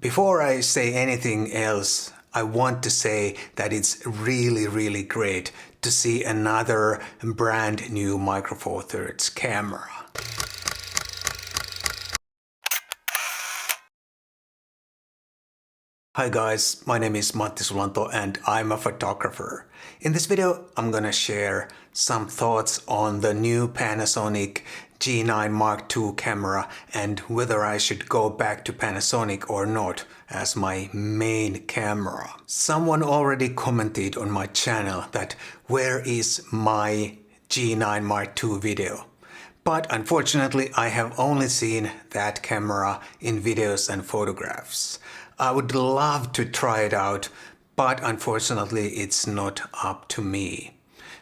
Before I say anything else, I want to say that it's really great to see another brand new Micro Four Thirds camera. Hi guys, my name is Matti Sulanto and I'm a photographer. In this video I'm gonna share some thoughts on the new Panasonic G9 Mark II camera and whether I should go back to Panasonic or not as my main camera. Someone already commented on my channel that where is my G9 Mark II video? But unfortunately I have only seen that camera in videos and photographs. I would love to try it out, but unfortunately it's not up to me.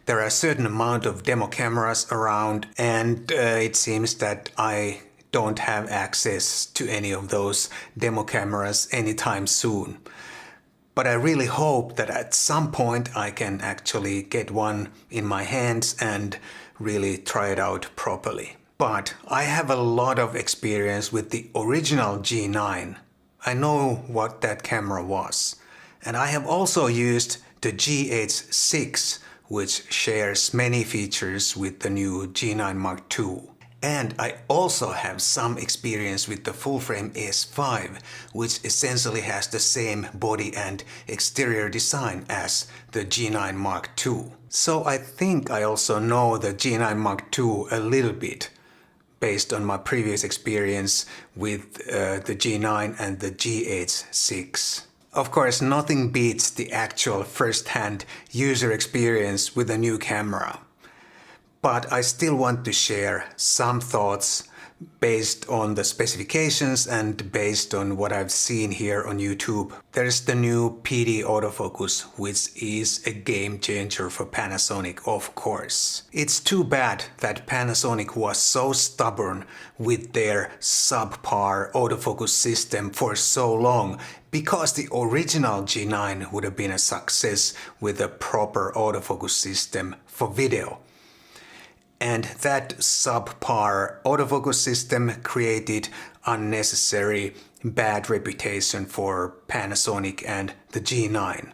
There are a certain amount of demo cameras around and it seems that I don't have access to any of those demo cameras anytime soon. But I really hope that at some point I can actually get one in my hands and really try it out properly. But I have a lot of experience with the original G9. I know what that camera was. And I have also used the GH6, which shares many features with the new G9 Mark II. And I also have some experience with the full-frame S5, which essentially has the same body and exterior design as the G9 Mark II. So I think I also know the G9 Mark II a little bit, based on my previous experience with the G9 and the GH6. Of course, nothing beats the actual first-hand user experience with a new camera. But I still want to share some thoughts based on the specifications and based on what I've seen here on YouTube. There's the new PD autofocus, which is a game changer for Panasonic, of course. It's too bad that Panasonic was so stubborn with their subpar autofocus system for so long, because the original G9 would have been a success with a proper autofocus system for video. And that subpar autofocus system created unnecessary bad reputation for Panasonic and the G9.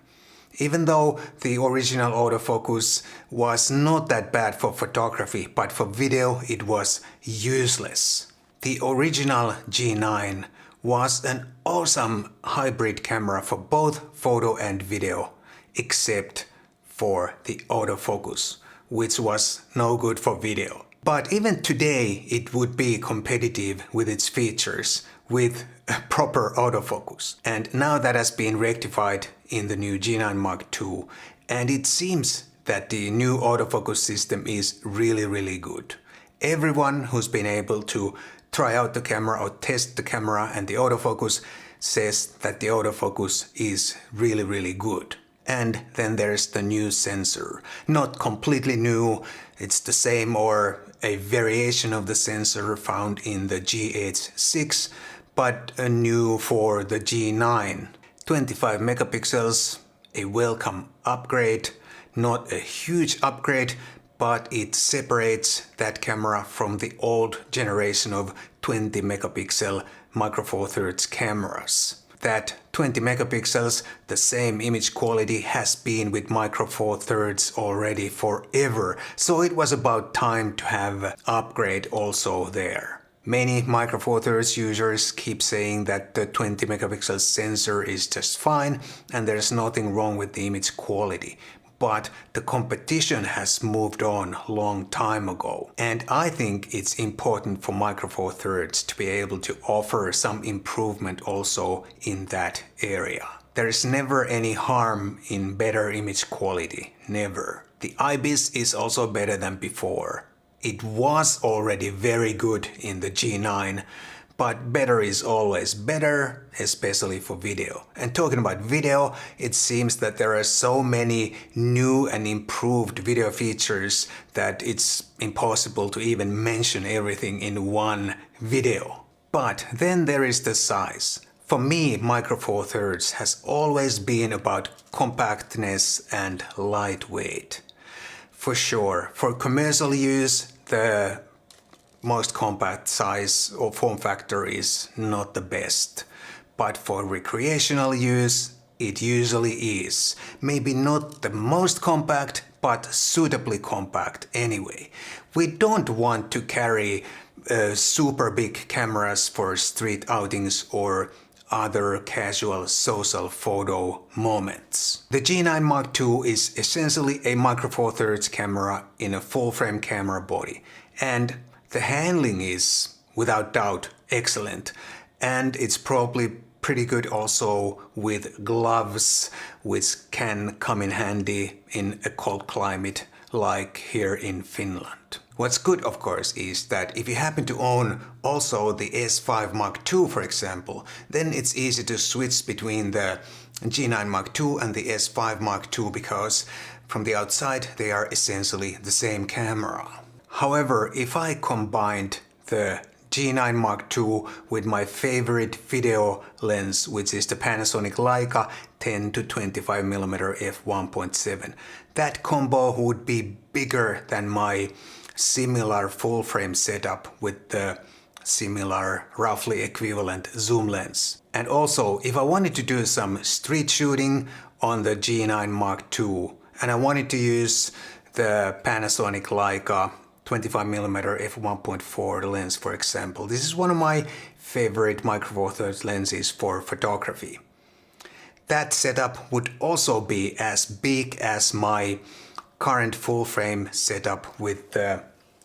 Even though the original autofocus was not that bad for photography, but for video it was useless. The original G9 was an awesome hybrid camera for both photo and video, except for the autofocus, which was no good for video. But even today it would be competitive with its features with a proper autofocus. And now that has been rectified in the new G9 Mark II, and it seems that the new autofocus system is really good. Everyone who's been able to try out the camera or test the camera and the autofocus says that the autofocus is really good. And then there's the new sensor. Not completely new, it's the same or a variation of the sensor found in the GH6, but a new for the G9. 25 megapixels, a welcome upgrade, not a huge upgrade, but it separates that camera from the old generation of 20 megapixel Micro Four Thirds cameras. That 20 megapixels, the same image quality, has been with Micro Four Thirds already forever, so it was about time to have an upgrade also there. Many Micro Four Thirds users keep saying that the 20 megapixel sensor is just fine and there's nothing wrong with the image quality. But the competition has moved on a long time ago. And I think it's important for Micro Four Thirds to be able to offer some improvement also in that area. There is never any harm in better image quality, never. The IBIS is also better than before. It was already very good in the G9, but better is always better, especially for video. And talking about video, it seems that there are so many new and improved video features that it's impossible to even mention everything in one video. But then there is the size. For me, Micro Four Thirds has always been about compactness and lightweight. For sure, for commercial use, the most compact size or form factor is not the best. but for recreational use, it usually is. Maybe not the most compact, but suitably compact anyway. We don't want to carry super big cameras for street outings or other casual social photo moments. The G9 Mark II is essentially a Micro Four Thirds camera in a full-frame camera body, and the handling is without doubt excellent, and it's probably pretty good also with gloves, which can come in handy in a cold climate like here in Finland. What's good, of course, is that if you happen to own also the S5 Mark II, for example, then it's easy to switch between the G9 Mark II and the S5 Mark II because from the outside they are essentially the same camera. However, if I combined the G9 Mark II with my favorite video lens, which is the Panasonic Leica 10-25mm f1.7, that combo would be bigger than my similar full-frame setup with the similar, roughly equivalent zoom lens. And also, if I wanted to do some street shooting on the G9 Mark II and I wanted to use the Panasonic Leica 25mm f1.4 lens, for example, this is one of my favorite Micro Four Thirds lenses for photography. That setup would also be as big as my current full-frame setup with the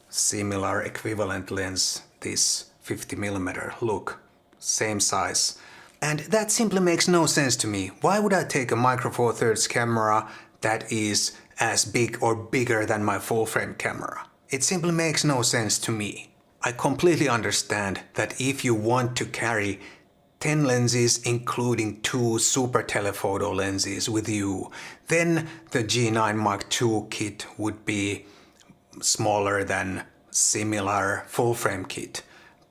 similar equivalent lens, this 50mm. Look, same size. And that simply makes no sense to me. Why would I take a Micro Four Thirds camera that is as big or bigger than my full-frame camera? It simply makes no sense to me. I completely understand that if you want to carry 10 lenses including 2 super telephoto lenses with you, then the G9 Mark II kit would be smaller than similar full-frame kit.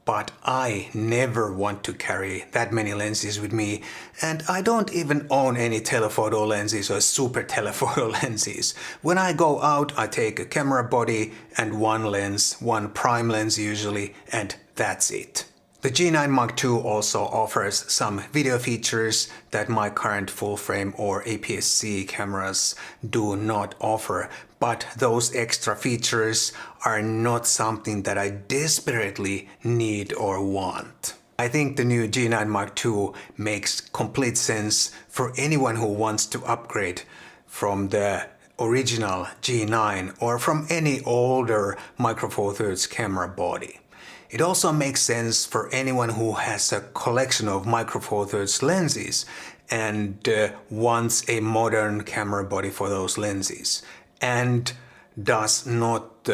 But I never want to carry that many lenses with me, and I don't even own any telephoto lenses or super telephoto lenses. When I go out, I take a camera body and one lens, one prime lens usually, and that's it. The G9 Mark II also offers some video features that my current full-frame or APS-C cameras do not offer, but those extra features are not something that I desperately need or want. I think the new G9 Mark II makes complete sense for anyone who wants to upgrade from the original G9 or from any older Micro Four Thirds camera body. It also makes sense for anyone who has a collection of Micro Four Thirds lenses and wants a modern camera body for those lenses and does not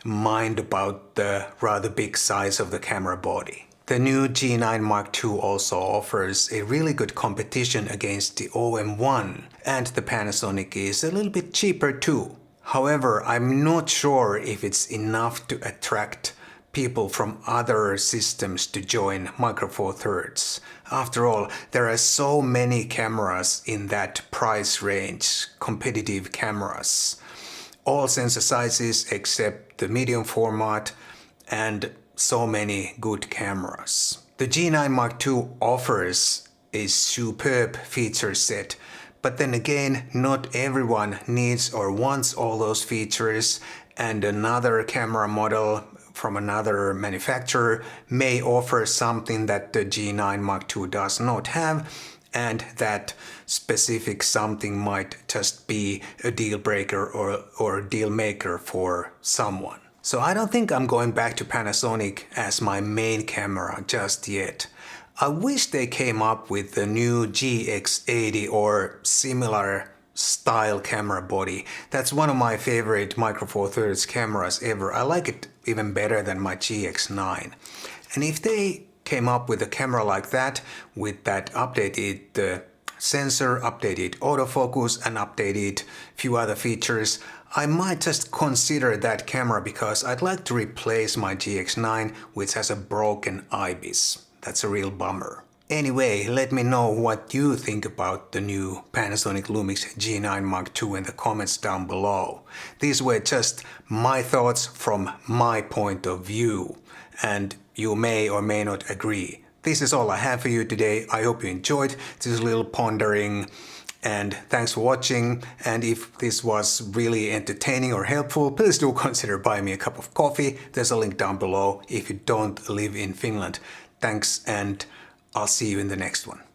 mind about the rather big size of the camera body. The new G9 Mark II also offers a really good competition against the OM1, and the Panasonic is a little bit cheaper too. However, I'm not sure if it's enough to attract people from other systems to join Micro Four Thirds. After all, there are so many cameras in that price range, competitive cameras. All sensor sizes except the medium format, and so many good cameras. The G9 Mark II offers a superb feature set, but then again, not everyone needs or wants all those features, and another camera model from another manufacturer may offer something that the G9 Mark II does not have, and that specific something might just be a deal breaker or a deal maker for someone. So I don't think I'm going back to Panasonic as my main camera just yet. I wish they came up with the new GX80 or similar style camera body. That's one of my favorite Micro Four Thirds cameras ever. I like it even better than my GX9. And if they came up with a camera like that, with that updated sensor, updated autofocus, and updated few other features, I might just consider that camera because I'd like to replace my GX9, which has a broken IBIS. That's a real bummer. Anyway, let me know what you think about the new Panasonic Lumix G9 Mark II in the comments down below. These were just my thoughts from my point of view, and you may or may not agree. this is all I have for you today. I hope you enjoyed this little pondering, and thanks for watching. And if this was really entertaining or helpful, please do consider buying me a cup of coffee. There's a link down below if you don't live in Finland. Thanks, and I'll see you in the next one.